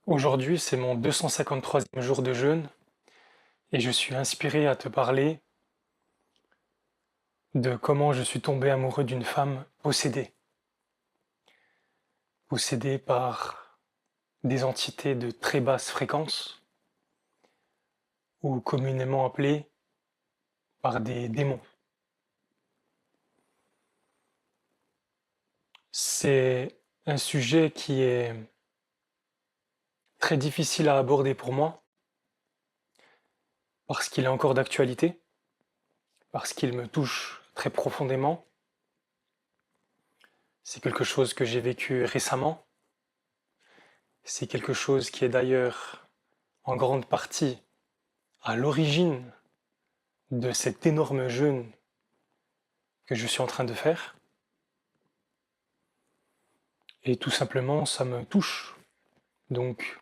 Aujourd'hui, c'est mon 253e jour de jeûne et je suis inspiré à te parler de comment je suis tombé amoureux d'une femme possédée par des entités de très basse fréquence ou communément appelées par des démons. C'est un sujet qui est très difficile à aborder pour moi parce qu'il est encore d'actualité, parce qu'il me touche très profondément. C'est quelque chose que j'ai vécu récemment. C'est quelque chose qui est d'ailleurs en grande partie à l'origine de cet énorme jeûne que je suis en train de faire. Et tout simplement, ça me touche. Donc,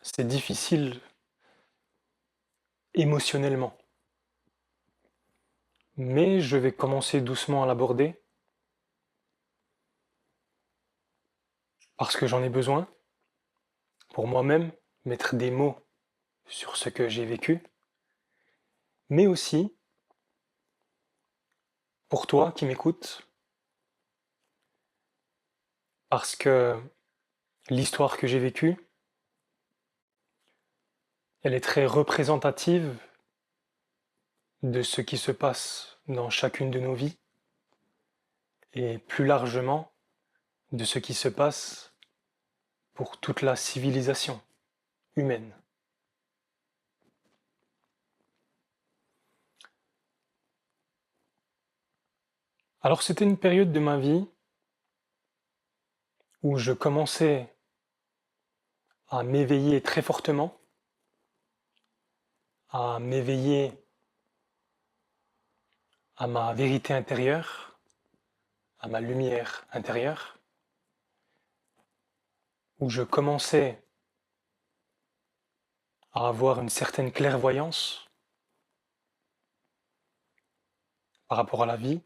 c'est difficile émotionnellement. Mais je vais commencer doucement à l'aborder parce que j'en ai besoin pour moi-même mettre des mots sur ce que j'ai vécu, mais aussi pour toi qui m'écoutes parce que l'histoire que j'ai vécue, elle est très représentative de ce qui se passe dans chacune de nos vies et plus largement de ce qui se passe pour toute la civilisation humaine. Alors c'était une période de ma vie où je commençais à m'éveiller très fortement, à m'éveiller à ma vérité intérieure, à ma lumière intérieure, où je commençais à avoir une certaine clairvoyance par rapport à la vie,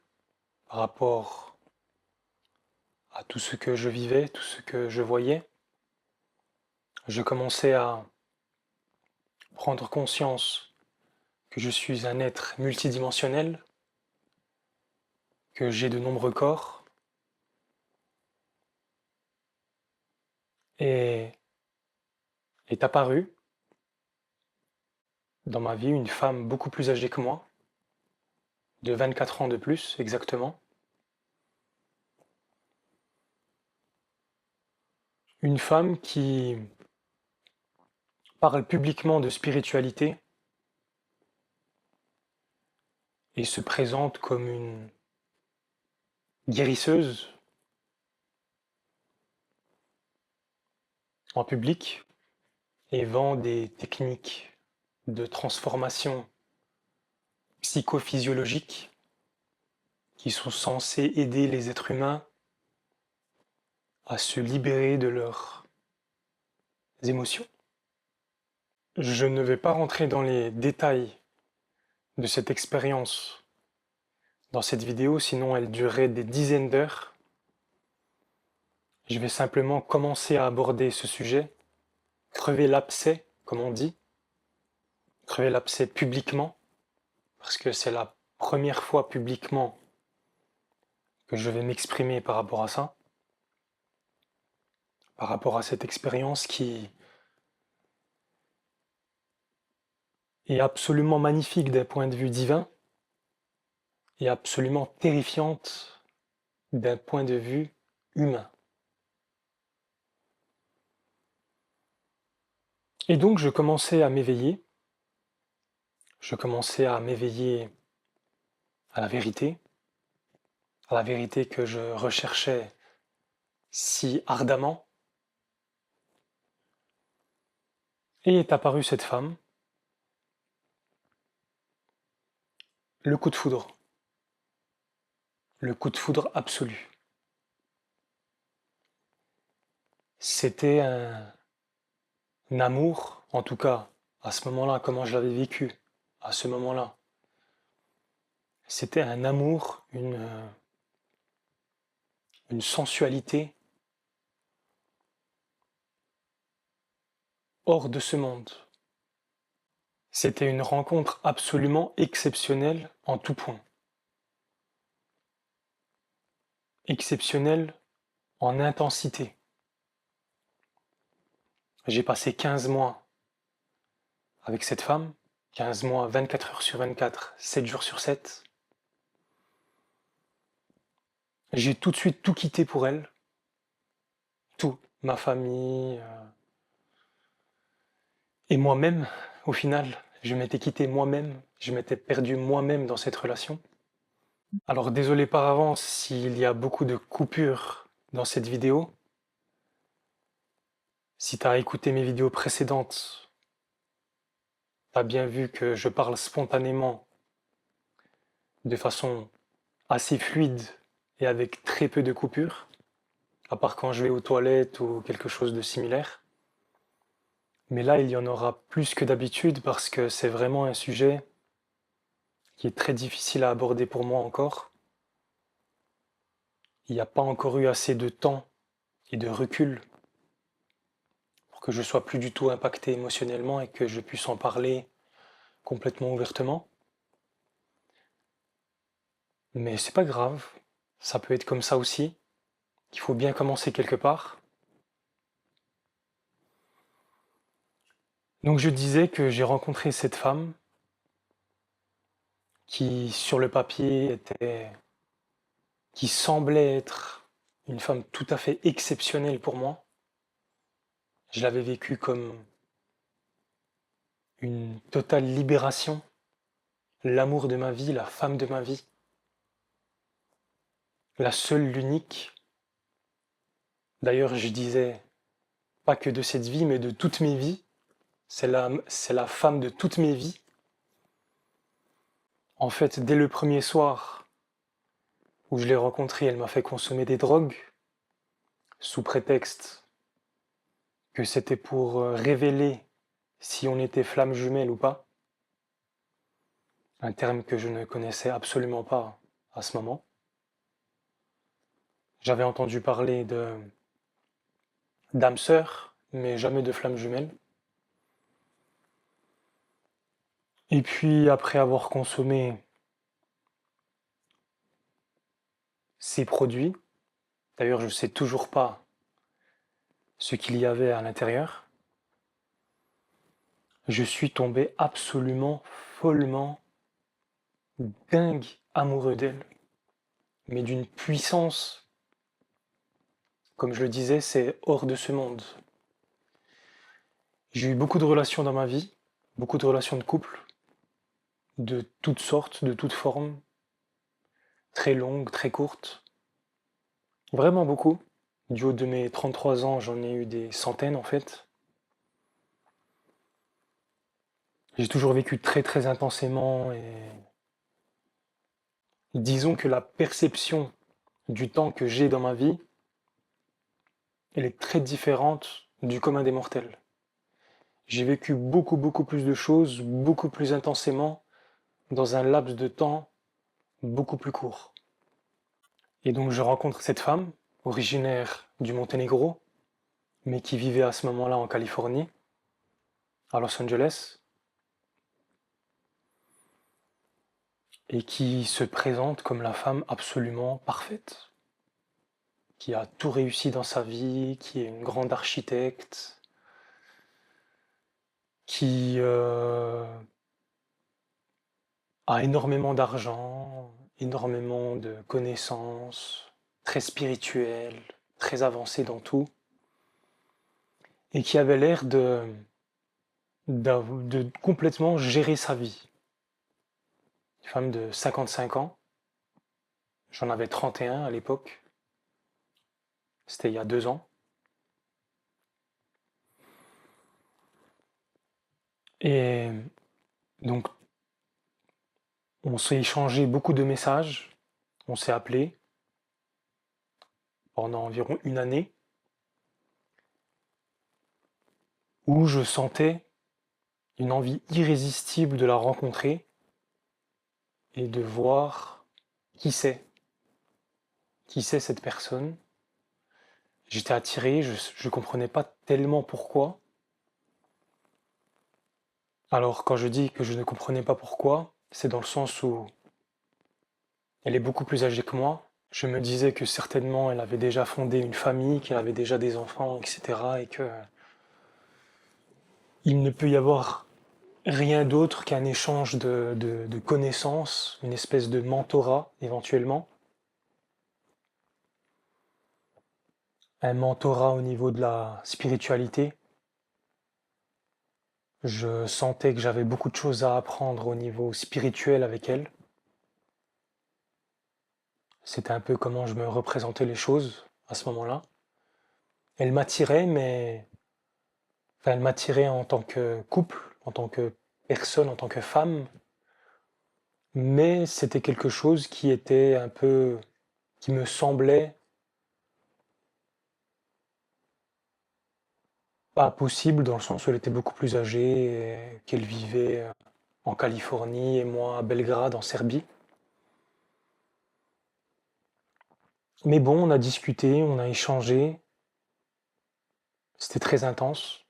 par rapport à tout ce que je vivais, tout ce que je voyais. Je commençais à prendre conscience que je suis un être multidimensionnel, que j'ai de nombreux corps, et est apparue dans ma vie une femme beaucoup plus âgée que moi, de 24 ans de plus exactement. Une femme qui parle publiquement de spiritualité et se présente comme une guérisseuse en public et vend des techniques de transformation psychophysiologique qui sont censées aider les êtres humains à se libérer de leurs émotions. Je ne vais pas rentrer dans les détails de cette expérience dans cette vidéo, sinon elle durerait des dizaines d'heures. Je vais simplement commencer à aborder ce sujet, crever l'abcès, comme on dit, crever l'abcès publiquement, parce que c'est la première fois publiquement que je vais m'exprimer par rapport à ça, par rapport à cette expérience qui est absolument magnifique d'un point de vue divin et absolument terrifiante d'un point de vue humain. Et donc je commençais à m'éveiller à la vérité que je recherchais si ardemment, et est apparue cette femme, le coup de foudre absolu. C'était un amour, en tout cas à ce moment-là, comment je l'avais vécu, à ce moment-là. C'était un amour, une sensualité hors de ce monde. C'était une rencontre absolument exceptionnelle en tout point. Exceptionnelle en intensité. J'ai passé 15 mois avec cette femme, 15 mois, 24 heures sur 24, 7 jours sur 7. J'ai tout de suite tout quitté pour elle. Tout. Ma famille. Et moi-même, au final, je m'étais quitté moi-même. Je m'étais perdu moi-même dans cette relation. Alors désolé par avance s'il y a beaucoup de coupures dans cette vidéo. Si tu as écouté mes vidéos précédentes, tu as bien vu que je parle spontanément, de façon assez fluide et avec très peu de coupures, à part quand je vais aux toilettes ou quelque chose de similaire. Mais là, il y en aura plus que d'habitude parce que c'est vraiment un sujet qui est très difficile à aborder pour moi encore. Il n'y a pas encore eu assez de temps et de recul pour que je sois plus du tout impacté émotionnellement et que je puisse en parler complètement ouvertement. Mais c'est pas grave, ça peut être comme ça aussi. Il faut bien commencer quelque part. Donc je disais que j'ai rencontré cette femme qui, sur le papier, qui semblait être une femme tout à fait exceptionnelle pour moi. Je l'avais vécue comme une totale libération, l'amour de ma vie, la femme de ma vie, la seule, l'unique. D'ailleurs, je disais pas que de cette vie, mais de toutes mes vies. C'est la femme de toutes mes vies. En fait, dès le premier soir où je l'ai rencontrée, elle m'a fait consommer des drogues, sous prétexte que c'était pour révéler si on était flamme jumelle ou pas, un terme que je ne connaissais absolument pas à ce moment. J'avais entendu parler de d'âme sœur, mais jamais de flamme jumelle. Et puis après avoir consommé ces produits, d'ailleurs je ne sais toujours pas ce qu'il y avait à l'intérieur, je suis tombé absolument, follement, dingue amoureux d'elle, mais d'une puissance, comme je le disais, c'est hors de ce monde. J'ai eu beaucoup de relations dans ma vie, beaucoup de relations de couple, de toutes sortes, de toutes formes, très longues, très courtes, vraiment beaucoup. Du haut de mes 33 ans, j'en ai eu des centaines en fait. J'ai toujours vécu très très intensément et disons que la perception du temps que j'ai dans ma vie, elle est très différente du commun des mortels. J'ai vécu beaucoup beaucoup plus de choses, beaucoup plus intensément, dans un laps de temps beaucoup plus court. Et donc je rencontre cette femme, originaire du Monténégro, mais qui vivait à ce moment-là en Californie, à Los Angeles, et qui se présente comme la femme absolument parfaite, qui a tout réussi dans sa vie, qui est une grande architecte, qui a énormément d'argent, énormément de connaissances, très spirituelle, très avancée dans tout, et qui avait l'air de complètement gérer sa vie. Une femme de 55 ans, j'en avais 31 à l'époque, c'était il y a 2 ans. Et donc, on s'est échangé beaucoup de messages, on s'est appelé pendant environ une année, où je sentais une envie irrésistible de la rencontrer et de voir qui c'est, qui c'est cette personne. J'étais attiré, je comprenais pas tellement pourquoi, Alors, quand je dis que je ne comprenais pas pourquoi, c'est dans le sens où elle est beaucoup plus âgée que moi. Je me disais que certainement elle avait déjà fondé une famille, qu'elle avait déjà des enfants, etc. Et que il ne peut y avoir rien d'autre qu'un échange de connaissances, une espèce de mentorat éventuellement. Un mentorat au niveau de la spiritualité. Je sentais que j'avais beaucoup de choses à apprendre au niveau spirituel avec elle. C'était un peu comment je me représentais les choses à ce moment-là. Elle m'attirait, mais enfin, elle m'attirait en tant que couple, en tant que personne, en tant que femme, mais c'était quelque chose qui était un peu, qui me semblait pas possible dans le sens où elle était beaucoup plus âgée, et qu'elle vivait en Californie et moi à Belgrade en Serbie. Mais bon, on a discuté, on a échangé, c'était très intense,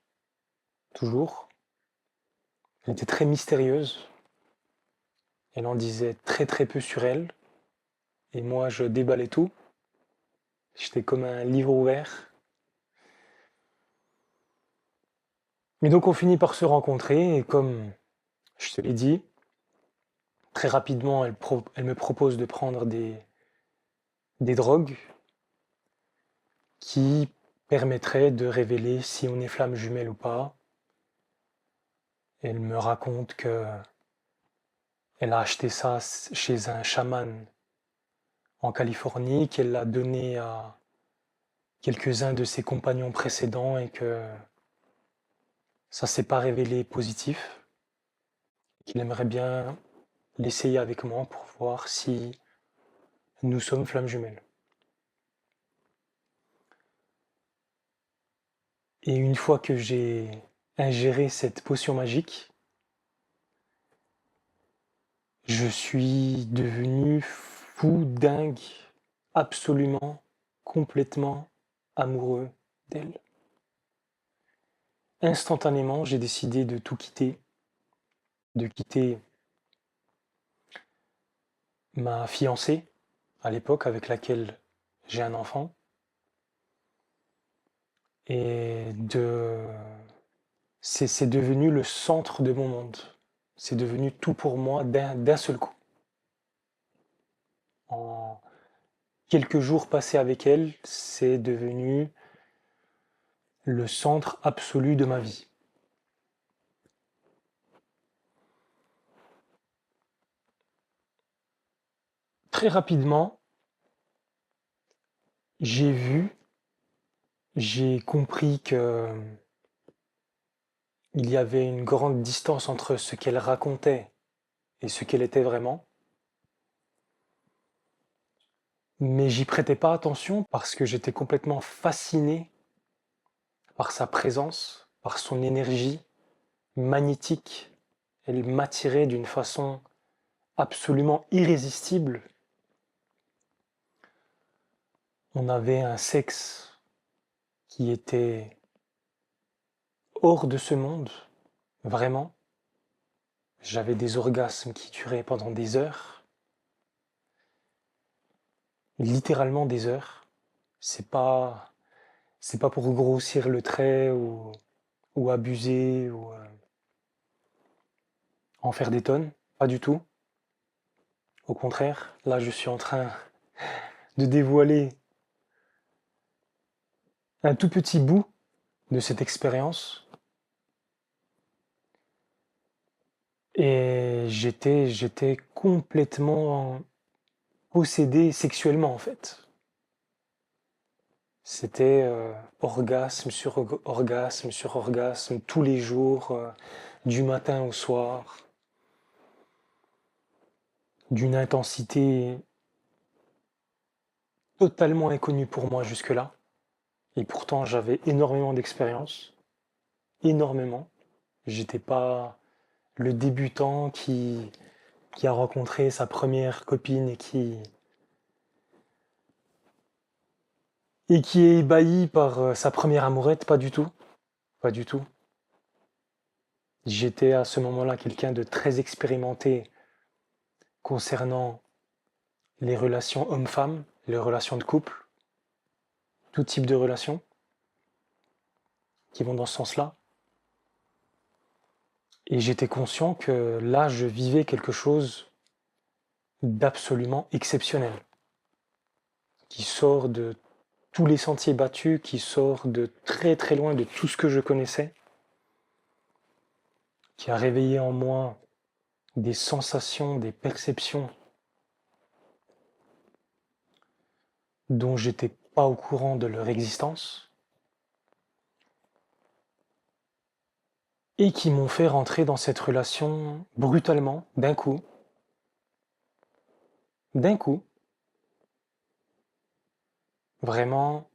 toujours. Elle était très mystérieuse, elle en disait très très peu sur elle, et moi je déballais tout. J'étais comme un livre ouvert. Mais donc on finit par se rencontrer, et comme je te l'ai dit, très rapidement elle me propose de prendre des drogues qui permettraient de révéler si on est flamme jumelle ou pas. Elle me raconte que elle a acheté ça chez un chaman en Californie, qu'elle l'a donné à quelques-uns de ses compagnons précédents et que ça s'est pas révélé positif, qu'il aimerait bien l'essayer avec moi pour voir si nous sommes flammes jumelles. Et une fois que j'ai ingéré cette potion magique, je suis devenu fou, dingue, absolument, complètement amoureux d'elle. Instantanément, j'ai décidé de tout quitter, de quitter ma fiancée à l'époque avec laquelle j'ai un enfant et de c'est devenu le centre de mon monde. C'est devenu tout pour moi d'un seul coup. En quelques jours passés avec elle, c'est devenu le centre absolu de ma vie. Très rapidement, j'ai vu, j'ai compris que il y avait une grande distance entre ce qu'elle racontait et ce qu'elle était vraiment, mais j'y prêtais pas attention parce que j'étais complètement fasciné par sa présence, par son énergie magnétique. Elle m'attirait d'une façon absolument irrésistible. On avait un sexe qui était hors de ce monde, vraiment. J'avais des orgasmes qui duraient pendant des heures, littéralement des heures. C'est pas, c'est pas pour grossir le trait ou abuser ou en faire des tonnes, pas du tout. Au contraire, là je suis en train de dévoiler un tout petit bout de cette expérience et j'étais complètement possédé sexuellement en fait. C'était orgasme sur orgasme sur orgasme tous les jours, du matin au soir, d'une intensité totalement inconnue pour moi jusque-là. Et pourtant j'avais énormément d'expérience, énormément. J'étais pas le débutant qui a rencontré sa première copine et qui est ébahi par sa première amourette, pas du tout, pas du tout. J'étais à ce moment-là quelqu'un de très expérimenté concernant les relations homme-femme, les relations de couple, tout type de relations qui vont dans ce sens-là. Et j'étais conscient que là, je vivais quelque chose d'absolument exceptionnel, qui sort de tous les sentiers battus, qui sort de très très loin de tout ce que je connaissais, qui a réveillé en moi des sensations, des perceptions dont j'étais pas au courant de leur existence, et qui m'ont fait rentrer dans cette relation brutalement, d'un coup, vraiment,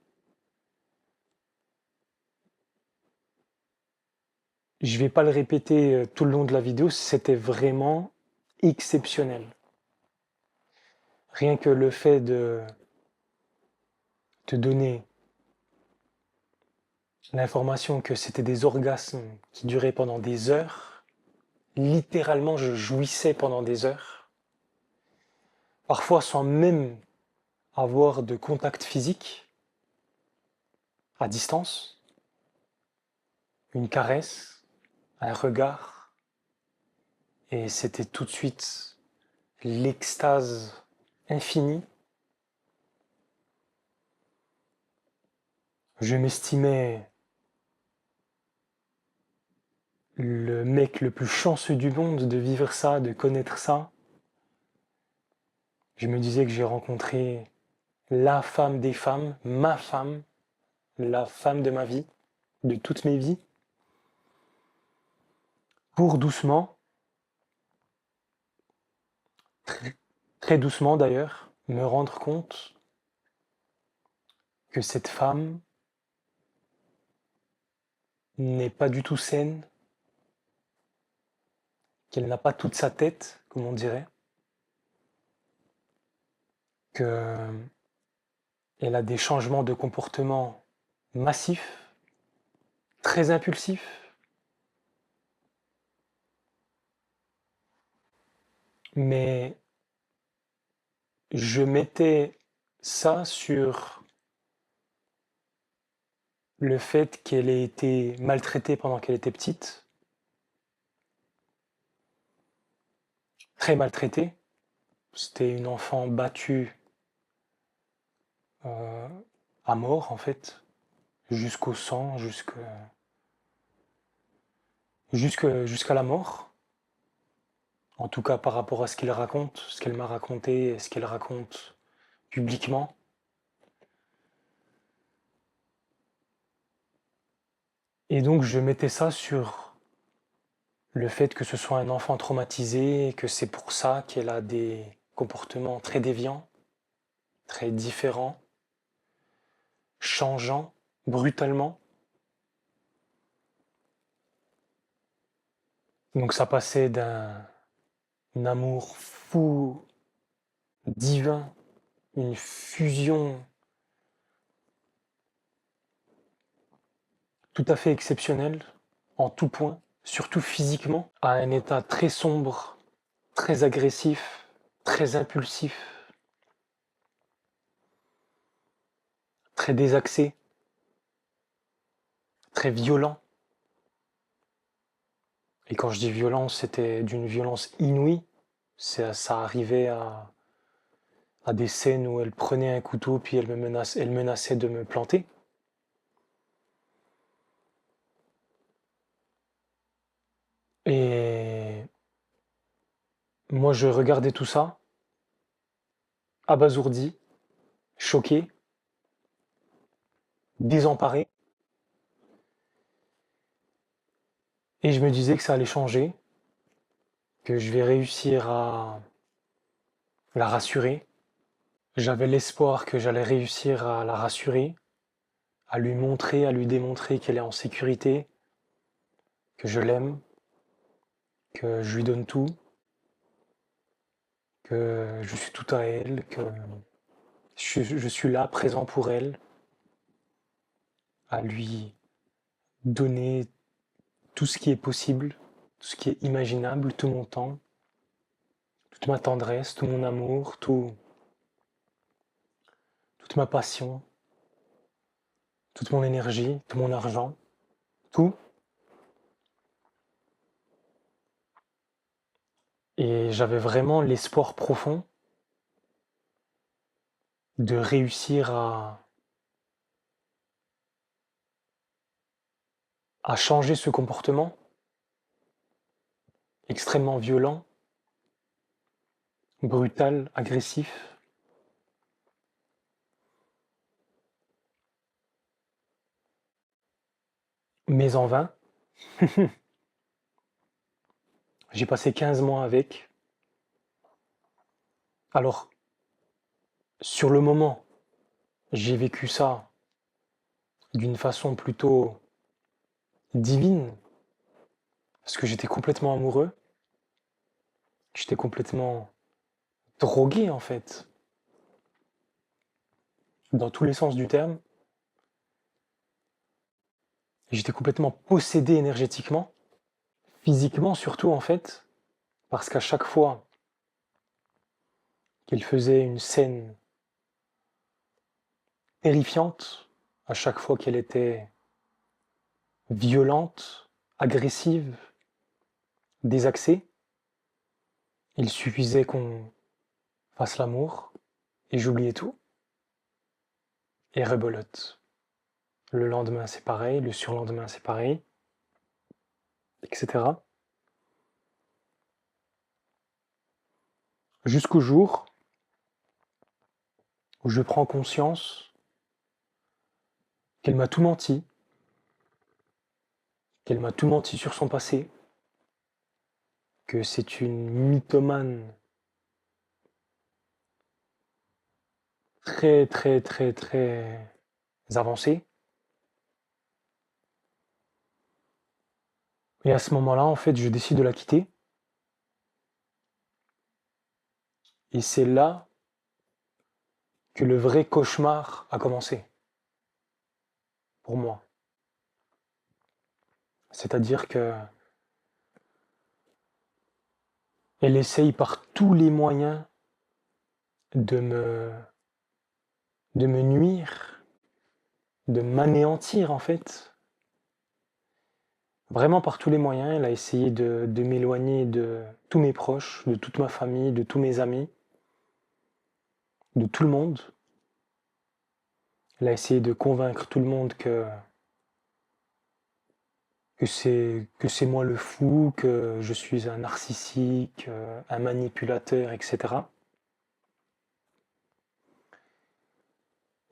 je vais pas le répéter tout le long de la vidéo, c'était vraiment exceptionnel. Rien que le fait de te donner l'information que c'était des orgasmes qui duraient pendant des heures, littéralement je jouissais pendant des heures, parfois sans même avoir de contact physique, à distance, une caresse, un regard, et c'était tout de suite l'extase infinie. Je m'estimais le mec le plus chanceux du monde de vivre ça, de connaître ça. Je me disais que j'ai rencontré la femme des femmes, ma femme, la femme de ma vie, de toutes mes vies, pour doucement, très, très doucement d'ailleurs, me rendre compte que cette femme n'est pas du tout saine, qu'elle n'a pas toute sa tête, comme on dirait, qu'elle a des changements de comportement massifs, très impulsifs, mais je mettais ça sur le fait qu'elle ait été maltraitée pendant qu'elle était petite, très maltraitée. C'était une enfant battue euh, à mort en fait, jusqu'au sang, jusqu'à la mort. En tout cas par rapport à ce qu'il raconte, ce qu'elle m'a raconté et ce qu'elle raconte publiquement. Et donc je mettais ça sur le fait que ce soit un enfant traumatisé, et que c'est pour ça qu'elle a des comportements très déviants, très différents, changeants, brutalement. Donc ça passait d'un amour fou, divin, une fusion tout à fait exceptionnelle, en tout point, surtout physiquement, à un état très sombre, très agressif, très impulsif, très désaxé, très violent. Et quand je dis violent, c'était d'une violence inouïe. Ça arrivait à des scènes où elle prenait un couteau puis elle menaçait de me planter. Et moi, je regardais tout ça, abasourdi, choqué, désemparé, et je me disais que ça allait changer, que je vais réussir à la rassurer. J'avais l'espoir que j'allais réussir à la rassurer, à lui montrer, à lui démontrer qu'elle est en sécurité, que je l'aime, que je lui donne tout, que je suis tout à elle, que je suis là, présent pour elle, à lui donner tout ce qui est possible, ce qui est imaginable, tout mon temps, toute ma tendresse, tout mon amour, toute ma passion, toute mon énergie, tout mon argent, tout. Et j'avais vraiment l'espoir profond de réussir à changer ce comportement extrêmement violent, brutal, agressif, mais en vain. J'ai passé 15 mois avec. Alors, sur le moment, j'ai vécu ça d'une façon plutôt divine, parce que j'étais complètement amoureux, j'étais complètement drogué en fait, dans tous les sens du terme. J'étais complètement possédé énergétiquement, physiquement surtout en fait, parce qu'à chaque fois qu'elle faisait une scène terrifiante, à chaque fois qu'elle était violente, agressive, désaxée, il suffisait qu'on fasse l'amour et j'oubliais tout. Et rebelote. Le lendemain, c'est pareil, le surlendemain, c'est pareil, etc. Jusqu'au jour où je prends conscience qu'elle m'a tout menti, qu'elle m'a tout menti sur son passé, que c'est une mythomane très très très très avancée. Et à ce moment-là, en fait, je décide de la quitter. Et c'est là que le vrai cauchemar a commencé, pour moi. C'est-à-dire que elle essaye par tous les moyens de me, de me nuire, de m'anéantir en fait. Vraiment par tous les moyens, elle a essayé de m'éloigner de tous mes proches, de toute ma famille, de tous mes amis, de tout le monde. Elle a essayé de convaincre tout le monde que c'est moi le fou, que je suis un narcissique, un manipulateur, etc.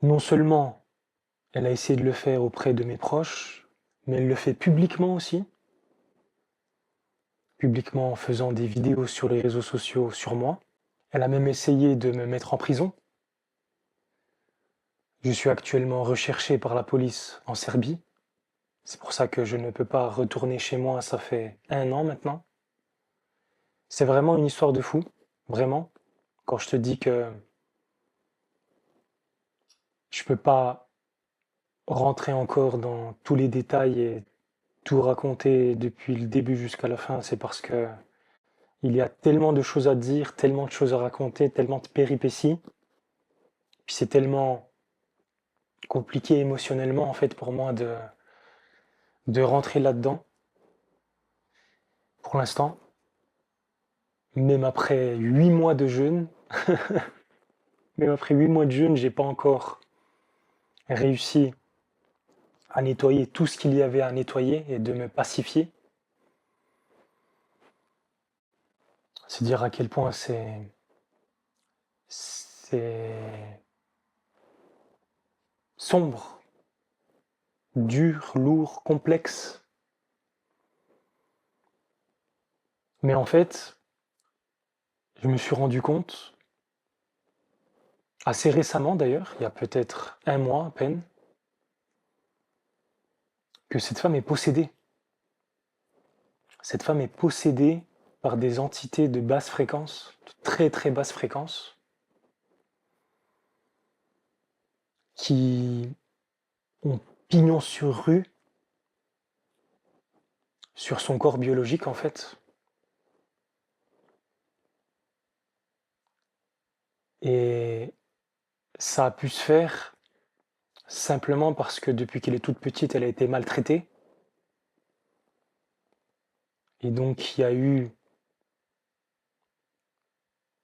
Non seulement elle a essayé de le faire auprès de mes proches, mais elle le fait publiquement aussi, publiquement en faisant des vidéos sur les réseaux sociaux sur moi. Elle a même essayé de me mettre en prison. Je suis actuellement recherché par la police en Serbie. C'est pour ça que je ne peux pas retourner chez moi, ça fait 1 an maintenant. C'est vraiment une histoire de fou, vraiment. Quand je te dis que je peux pas rentrer encore dans tous les détails et tout raconter depuis le début jusqu'à la fin, c'est parce que il y a tellement de choses à dire, tellement de choses à raconter, tellement de péripéties. Puis c'est tellement compliqué émotionnellement en fait pour moi de rentrer là-dedans pour l'instant. Même après 8 mois de jeûne, même après 8 mois de jeûne, j'ai pas encore réussi à nettoyer tout ce qu'il y avait à nettoyer et de me pacifier. C'est dire à quel point c'est sombre, dur, lourd, complexe. Mais en fait, je me suis rendu compte, assez récemment d'ailleurs, il y a peut-être 1 mois à peine, que cette femme est possédée. Cette femme est possédée par des entités de basse fréquence, de très très basse fréquence, qui ont pignon sur rue sur son corps biologique en fait. Et ça a pu se faire simplement parce que depuis qu'elle est toute petite, elle a été maltraitée. Et donc il y a eu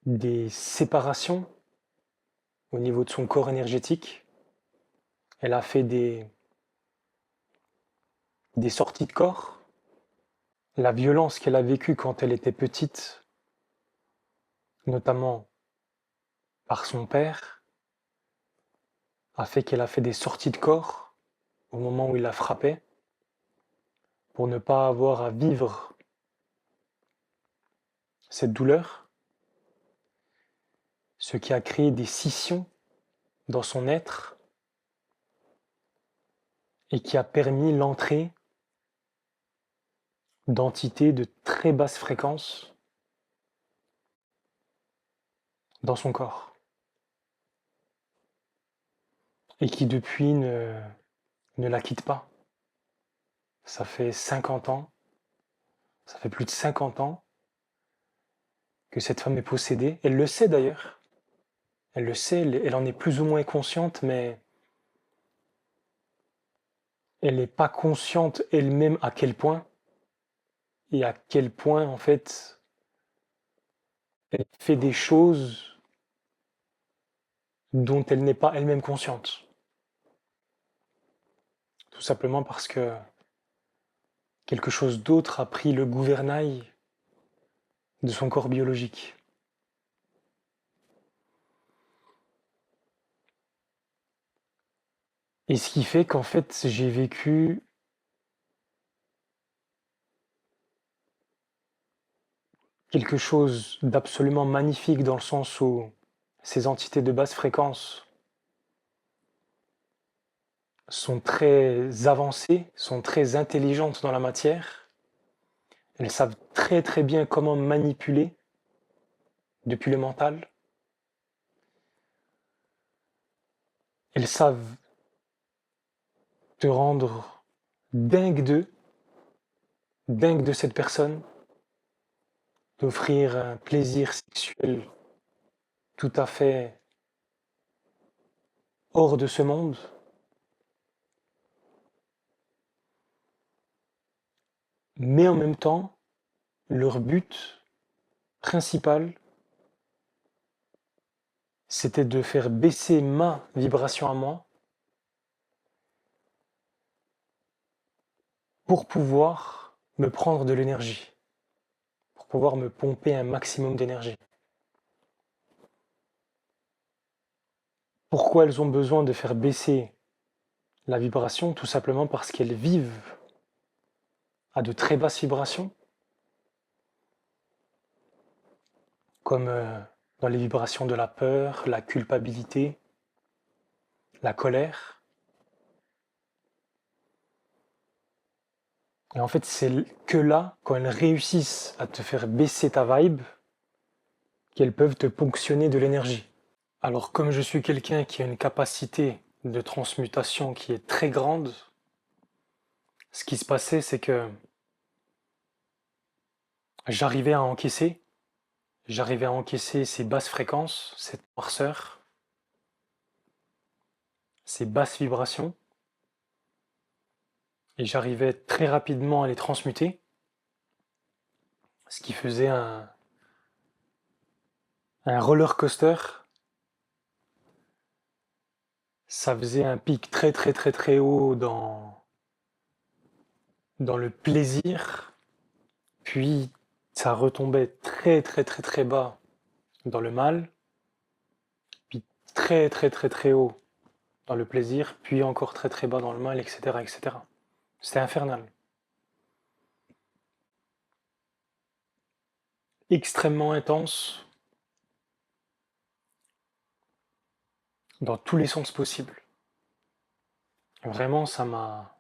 des séparations au niveau de son corps énergétique. Elle a fait des sorties de corps. La violence qu'elle a vécue quand elle était petite, notamment par son père, a fait qu'elle a fait des sorties de corps au moment où il la frappait pour ne pas avoir à vivre cette douleur, ce qui a créé des scissions dans son être et qui a permis l'entrée d'entités de très basse fréquence dans son corps et qui depuis ne la quitte pas. Ça fait 50 ans, ça fait plus de 50 ans que cette femme est possédée. Elle le sait d'ailleurs. Elle le sait, elle en est plus ou moins consciente, mais elle n'est pas consciente elle-même à quel point et à quel point en fait elle fait des choses dont elle n'est pas elle-même consciente. Tout simplement parce que quelque chose d'autre a pris le gouvernail de son corps biologique. Et ce qui fait qu'en fait j'ai vécu quelque chose d'absolument magnifique dans le sens où ces entités de basse fréquence sont très avancées, sont très intelligentes dans la matière. Elles savent très très bien comment manipuler depuis le mental. Elles savent te rendre dingue d'eux, dingue de cette personne, t'offrir un plaisir sexuel tout à fait hors de ce monde. Mais en même temps, leur but principal, c'était de faire baisser ma vibration à moi pour pouvoir me prendre de l'énergie, pour pouvoir me pomper un maximum d'énergie. Pourquoi elles ont besoin de faire baisser la vibration? Tout simplement parce qu'elles vivent à de très basses vibrations, comme dans les vibrations de la peur, la culpabilité, la colère. Et en fait, c'est que là, quand elles réussissent à te faire baisser ta vibe, qu'elles peuvent te ponctionner de l'énergie. Alors, comme je suis quelqu'un qui a une capacité de transmutation qui est très grande, ce qui se passait, c'est que j'arrivais à encaisser, ces basses fréquences, cette noirceur, ces basses vibrations, et j'arrivais très rapidement à les transmuter, ce qui faisait un roller coaster. Ça faisait un pic très très très très haut dans le plaisir, puis ça retombait très très très très bas dans le mal, puis très très très très haut dans le plaisir, puis encore très très bas dans le mal, etc. etc. C'était infernal. Extrêmement intense, dans tous les sens possibles. Vraiment, ça m'a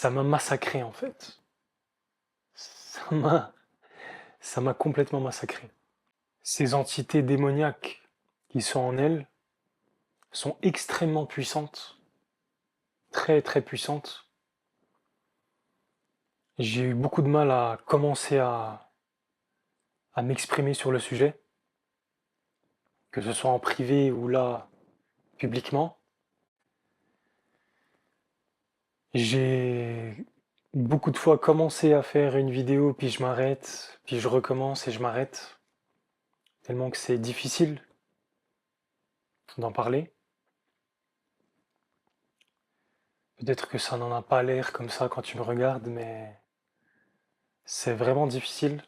massacré en fait. Ça m'a, ça m'a complètement massacré. Ces entités démoniaques qui sont en elle sont extrêmement puissantes, très très très puissante. J'ai eu beaucoup de mal à commencer à m'exprimer sur le sujet, que ce soit en privé ou là, publiquement. J'ai beaucoup de fois commencé à faire une vidéo, puis je m'arrête, puis je recommence et je m'arrête, tellement que c'est difficile d'en parler. Peut-être que ça n'en a pas l'air comme ça quand tu me regardes, mais c'est vraiment difficile.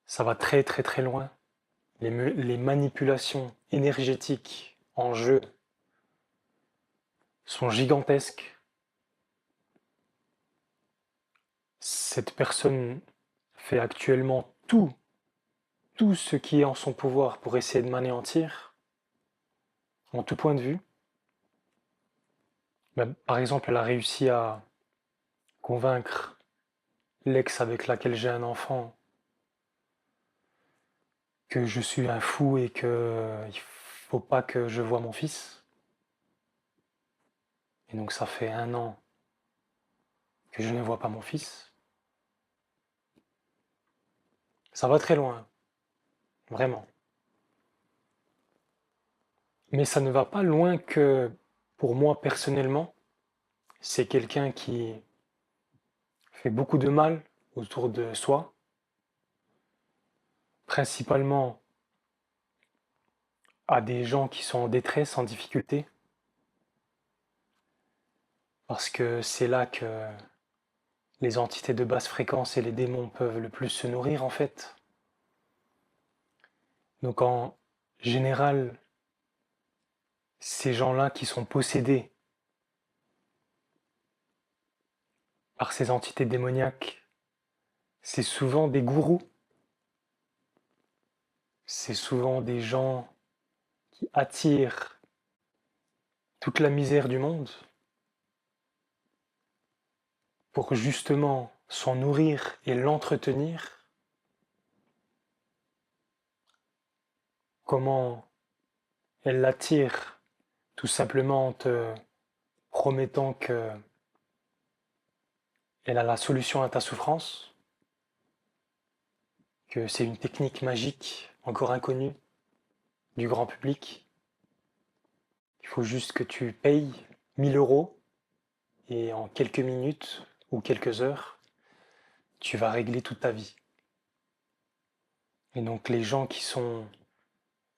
Ça va très très très loin. Les manipulations énergétiques en jeu sont gigantesques. Cette personne fait actuellement tout ce qui est en son pouvoir pour essayer de m'anéantir, en tout point de vue. Par exemple, elle a réussi à convaincre l'ex avec laquelle j'ai un enfant que je suis un fou et que il faut pas que je voie mon fils. Et donc ça fait 1 an que je ne vois pas mon fils. Ça va très loin, vraiment. Mais ça ne va pas loin que, pour moi personnellement, c'est quelqu'un qui fait beaucoup de mal autour de soi, principalement à des gens qui sont en détresse, en difficulté, parce que c'est là que les entités de basse fréquence et les démons peuvent le plus se nourrir en fait. Donc en général, ces gens-là qui sont possédés par ces entités démoniaques, c'est souvent des gourous, c'est souvent des gens qui attirent toute la misère du monde pour justement s'en nourrir et l'entretenir. Comment elle l'attire? Tout simplement en te promettant qu'elle a la solution à ta souffrance, que c'est une technique magique encore inconnue du grand public. Il faut juste que tu payes 1 000 € et en quelques minutes ou quelques heures, tu vas régler toute ta vie. Et donc les gens qui sont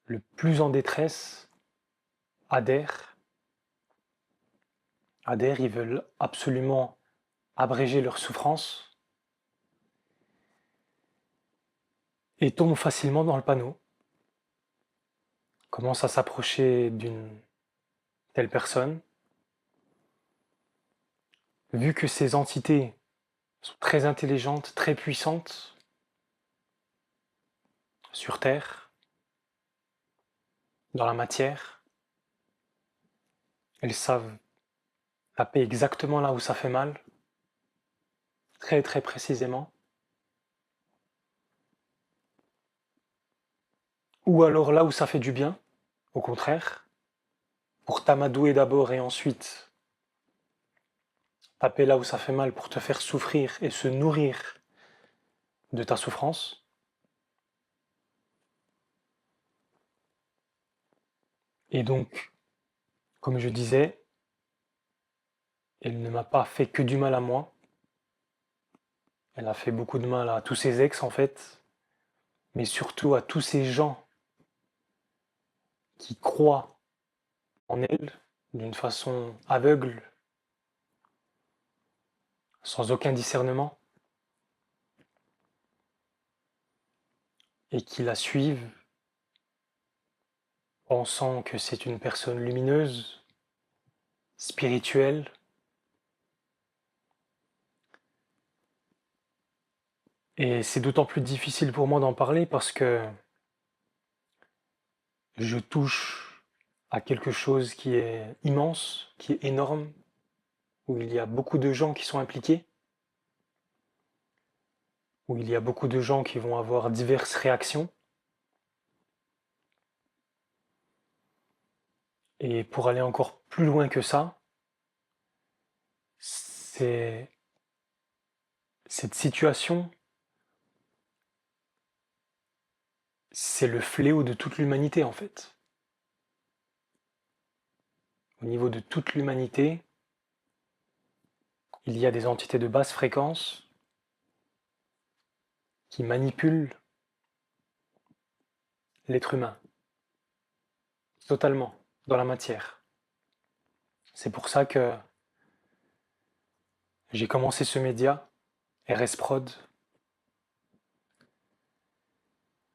le plus en détresse adhèrent. Adhèrent, ils veulent absolument abréger leur souffrance et tombent facilement dans le panneau. Commencent à s'approcher d'une telle personne. Vu que ces entités sont très intelligentes, très puissantes sur Terre, dans la matière, elles savent taper exactement là où ça fait mal, très très précisément. Ou alors là où ça fait du bien, au contraire, pour t'amadouer d'abord et ensuite taper là où ça fait mal pour te faire souffrir et se nourrir de ta souffrance. Et donc, comme je disais, elle ne m'a pas fait que du mal à moi, elle a fait beaucoup de mal à tous ses ex en fait, mais surtout à tous ces gens qui croient en elle d'une façon aveugle, sans aucun discernement, et qui la suivent pensant que c'est une personne lumineuse, spirituelle. Et c'est d'autant plus difficile pour moi d'en parler parce que je touche à quelque chose qui est immense, qui est énorme, où il y a beaucoup de gens qui sont impliqués, où il y a beaucoup de gens qui vont avoir diverses réactions. Et pour aller encore plus loin que ça, c'est cette situation, c'est le fléau de toute l'humanité en fait. Au niveau de toute l'humanité, il y a des entités de basse fréquence qui manipulent l'être humain totalement dans la matière. C'est pour ça que j'ai commencé ce média, RS Prod,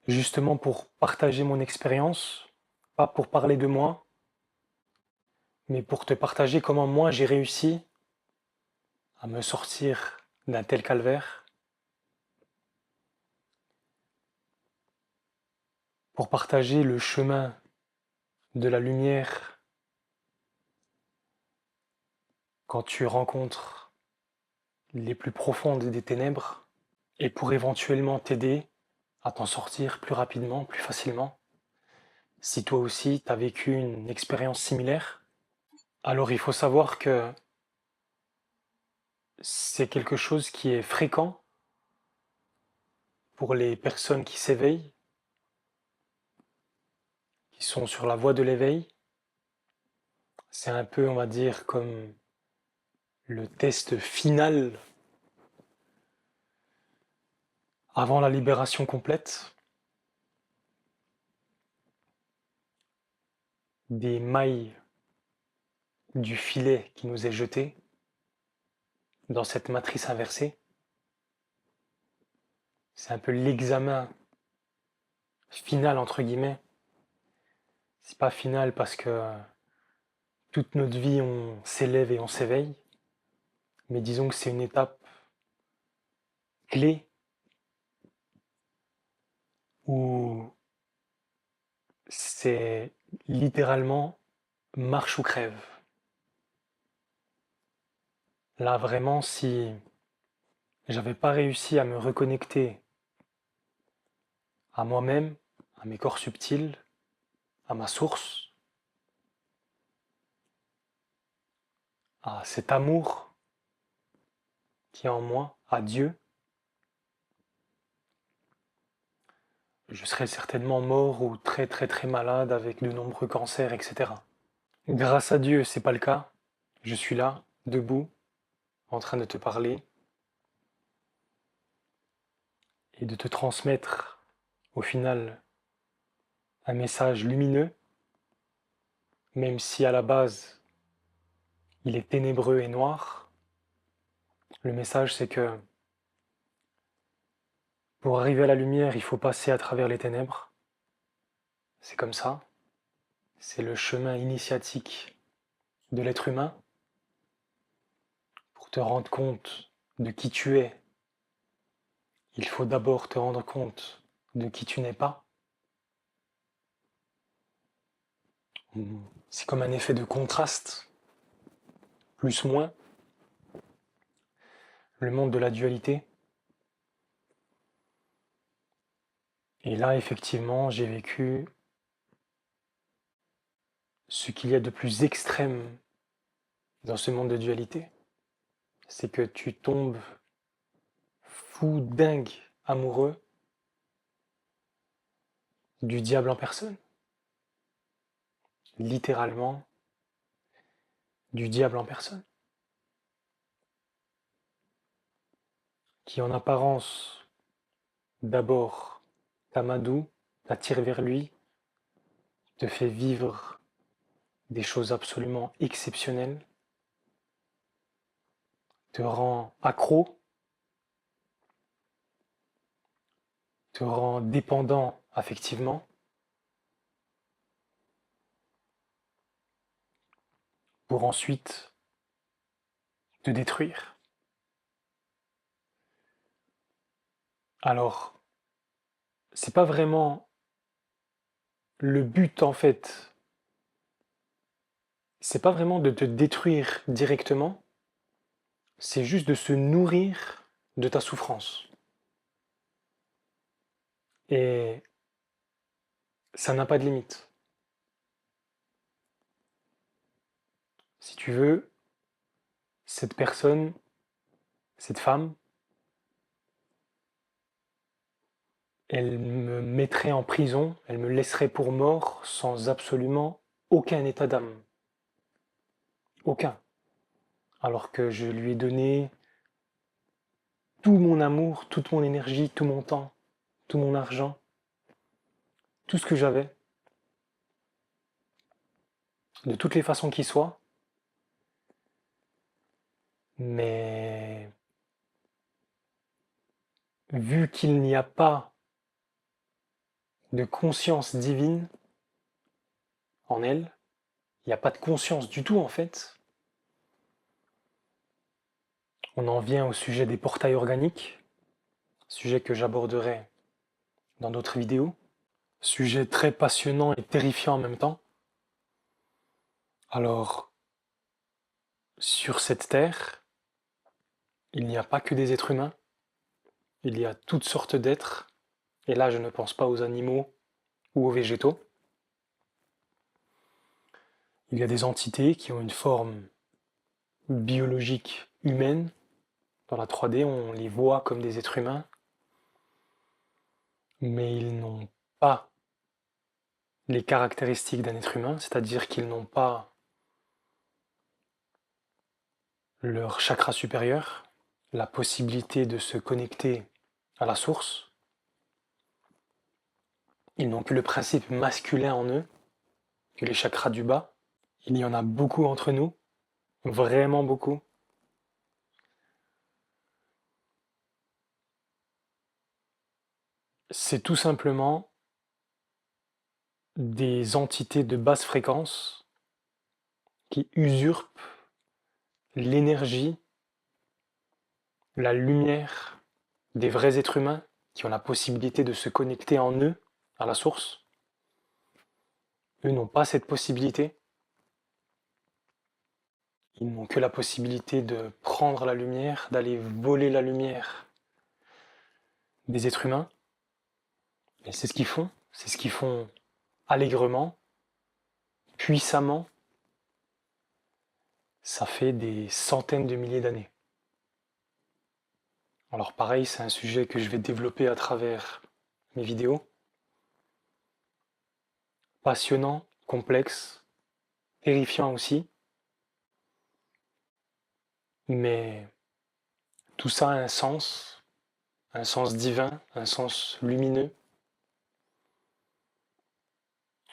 justement pour partager mon expérience, pas pour parler de moi, mais pour te partager comment moi j'ai réussi à me sortir d'un tel calvaire, pour partager le chemin de la lumière quand tu rencontres les plus profondes des ténèbres, et pour éventuellement t'aider à t'en sortir plus rapidement, plus facilement. Si toi aussi t'as vécu une expérience similaire, alors il faut savoir que c'est quelque chose qui est fréquent pour les personnes qui s'éveillent, qui sont sur la voie de l'éveil. C'est un peu, on va dire, comme le test final avant la libération complète des mailles du filet qui nous est jeté dans cette matrice inversée. C'est un peu l'examen final, entre guillemets. C'est pas final parce que toute notre vie on s'élève et on s'éveille, mais disons que c'est une étape clé où c'est littéralement marche ou crève. Là vraiment, si j'avais pas réussi à me reconnecter à moi-même, à mes corps subtils, à ma source, à cet amour qui est en moi, à Dieu, je serais certainement mort ou très très très malade avec de nombreux cancers, etc. Grâce à Dieu, c'est pas le cas. Je suis là, debout, en train de te parler et de te transmettre, au final, un message lumineux, même si à la base, il est ténébreux et noir. Le message, c'est que pour arriver à la lumière, il faut passer à travers les ténèbres. C'est comme ça. C'est le chemin initiatique de l'être humain. Pour te rendre compte de qui tu es, il faut d'abord te rendre compte de qui tu n'es pas. C'est comme un effet de contraste, plus-moins, le monde de la dualité. Et là, effectivement, j'ai vécu ce qu'il y a de plus extrême dans ce monde de dualité. C'est que tu tombes fou, dingue, amoureux du diable en personne. Littéralement, du diable en personne. Qui en apparence, d'abord, t'amadoue, t'attire vers lui, te fait vivre des choses absolument exceptionnelles, te rend accro, te rend dépendant affectivement, pour ensuite te détruire. Alors, c'est pas vraiment le but en fait, c'est pas vraiment de te détruire directement, c'est juste de se nourrir de ta souffrance. Et ça n'a pas de limite. Si tu veux, cette personne, cette femme, elle me mettrait en prison, elle me laisserait pour mort sans absolument aucun état d'âme. Aucun. Alors que je lui ai donné tout mon amour, toute mon énergie, tout mon temps, tout mon argent, tout ce que j'avais, de toutes les façons qui soient. Mais vu qu'il n'y a pas de conscience divine en elle, il n'y a pas de conscience du tout en fait, on en vient au sujet des portails organiques, sujet que j'aborderai dans d'autres vidéos, sujet très passionnant et terrifiant en même temps. Alors, sur cette terre, il n'y a pas que des êtres humains, il y a toutes sortes d'êtres, et là je ne pense pas aux animaux ou aux végétaux. Il y a des entités qui ont une forme biologique humaine. Dans la 3D, on les voit comme des êtres humains, mais ils n'ont pas les caractéristiques d'un être humain, c'est-à-dire qu'ils n'ont pas leur chakra supérieur, la possibilité de se connecter à la source. Ils n'ont que le principe masculin en eux, que les chakras du bas. Il y en a beaucoup entre nous, vraiment beaucoup. C'est tout simplement des entités de basse fréquence qui usurpent l'énergie, la lumière des vrais êtres humains qui ont la possibilité de se connecter en eux à la source. Eux n'ont pas cette possibilité. Ils n'ont que la possibilité de prendre la lumière, d'aller voler la lumière des êtres humains. Et c'est ce qu'ils font. C'est ce qu'ils font allègrement, puissamment. Ça fait des centaines de milliers d'années. Alors pareil, c'est un sujet que je vais développer à travers mes vidéos. Passionnant, complexe, terrifiant aussi. Mais tout ça a un sens divin, un sens lumineux,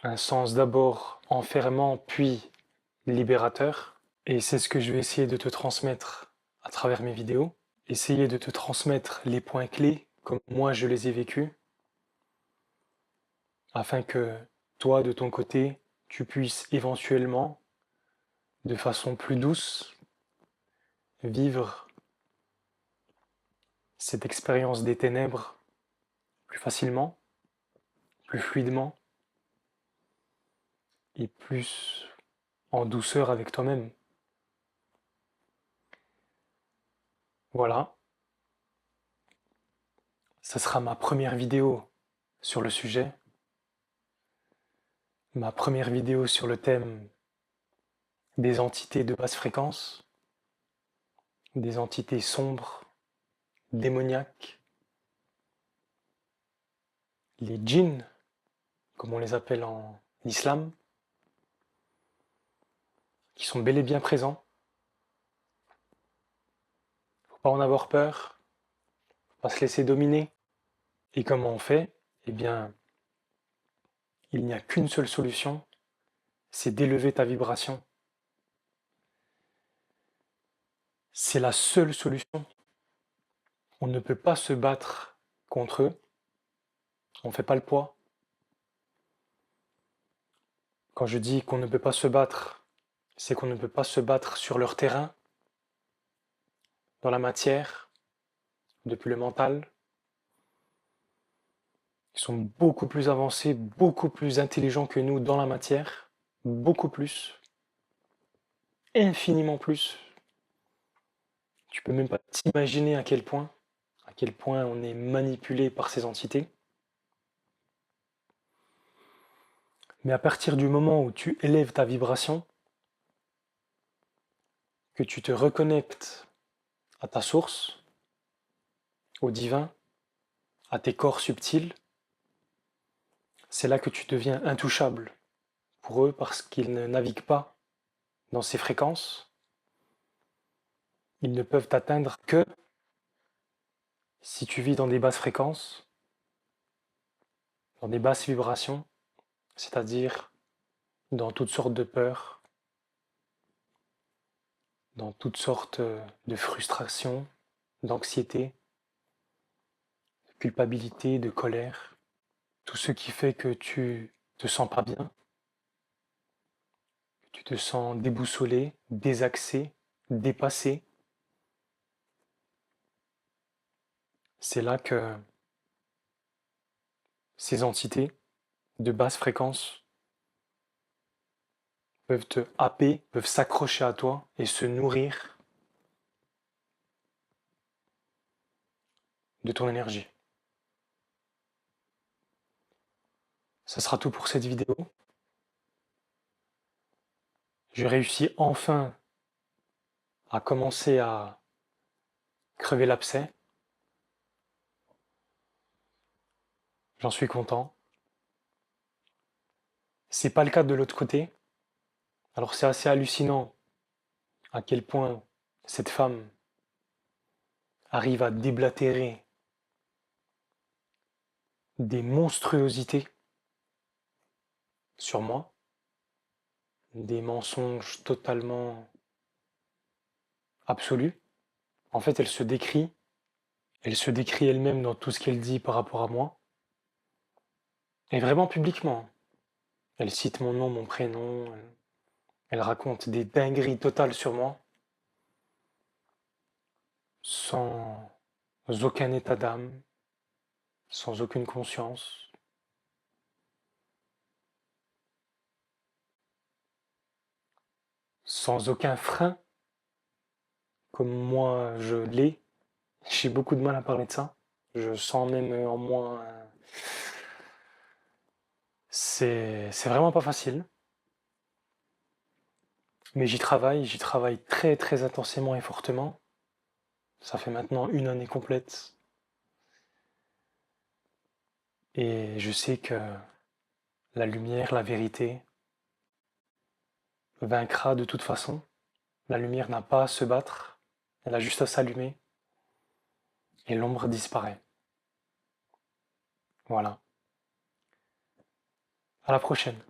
un sens d'abord enfermant puis libérateur. Et c'est ce que je vais essayer de te transmettre à travers mes vidéos. Essayer de te transmettre les points clés comme moi je les ai vécus, afin que toi, de ton côté, tu puisses éventuellement, de façon plus douce, vivre cette expérience des ténèbres plus facilement, plus fluidement et plus en douceur avec toi-même. Voilà, ça sera ma première vidéo sur le sujet, ma première vidéo sur le thème des entités de basse fréquence, des entités sombres, démoniaques, les djinns, comme on les appelle en islam, qui sont bel et bien présents. Faut pas en avoir peur, faut pas se laisser dominer. Et comment on fait? Eh bien, il n'y a qu'une seule solution, c'est d'élever ta vibration. C'est la seule solution. On ne peut pas se battre contre eux, on ne fait pas le poids. Quand je dis qu'on ne peut pas se battre, c'est qu'on ne peut pas se battre sur leur terrain, dans la matière, depuis le mental. Ils sont beaucoup plus avancés, beaucoup plus intelligents que nous dans la matière, beaucoup plus, infiniment plus. Tu peux même pas t'imaginer à quel point on est manipulé par ces entités. Mais à partir du moment où tu élèves ta vibration, que tu te reconnectes à ta source, au divin, à tes corps subtils, c'est là que tu deviens intouchable pour eux parce qu'ils ne naviguent pas dans ces fréquences. Ils ne peuvent t'atteindre que si tu vis dans des basses fréquences, dans des basses vibrations, c'est-à-dire dans toutes sortes de peurs, dans toutes sortes de frustrations, d'anxiété, de culpabilité, de colère, tout ce qui fait que tu te sens pas bien, que tu te sens déboussolé, désaxé, dépassé. C'est là que ces entités de basse fréquence peuvent te happer, peuvent s'accrocher à toi et se nourrir de ton énergie. Ça sera tout pour cette vidéo. J'ai réussi enfin à commencer à crever l'abcès. J'en suis content. C'est pas le cas de l'autre côté. Alors c'est assez hallucinant à quel point cette femme arrive à déblatérer des monstruosités sur moi, des mensonges totalement absolus. En fait, elle se décrit elle-même dans tout ce qu'elle dit par rapport à moi, et vraiment publiquement. Elle cite mon nom, mon prénom, elle raconte des dingueries totales sur moi, sans aucun état d'âme, sans aucune conscience. Sans aucun frein, comme moi je l'ai. J'ai beaucoup de mal à parler de ça. Je sens même en moi. C'est vraiment pas facile. Mais j'y travaille très très intensément et fortement. Ça fait maintenant une année complète. Et je sais que la lumière, la vérité, vaincra de toute façon. La lumière n'a pas à se battre, elle a juste à s'allumer. Et l'ombre disparaît. Voilà. À la prochaine.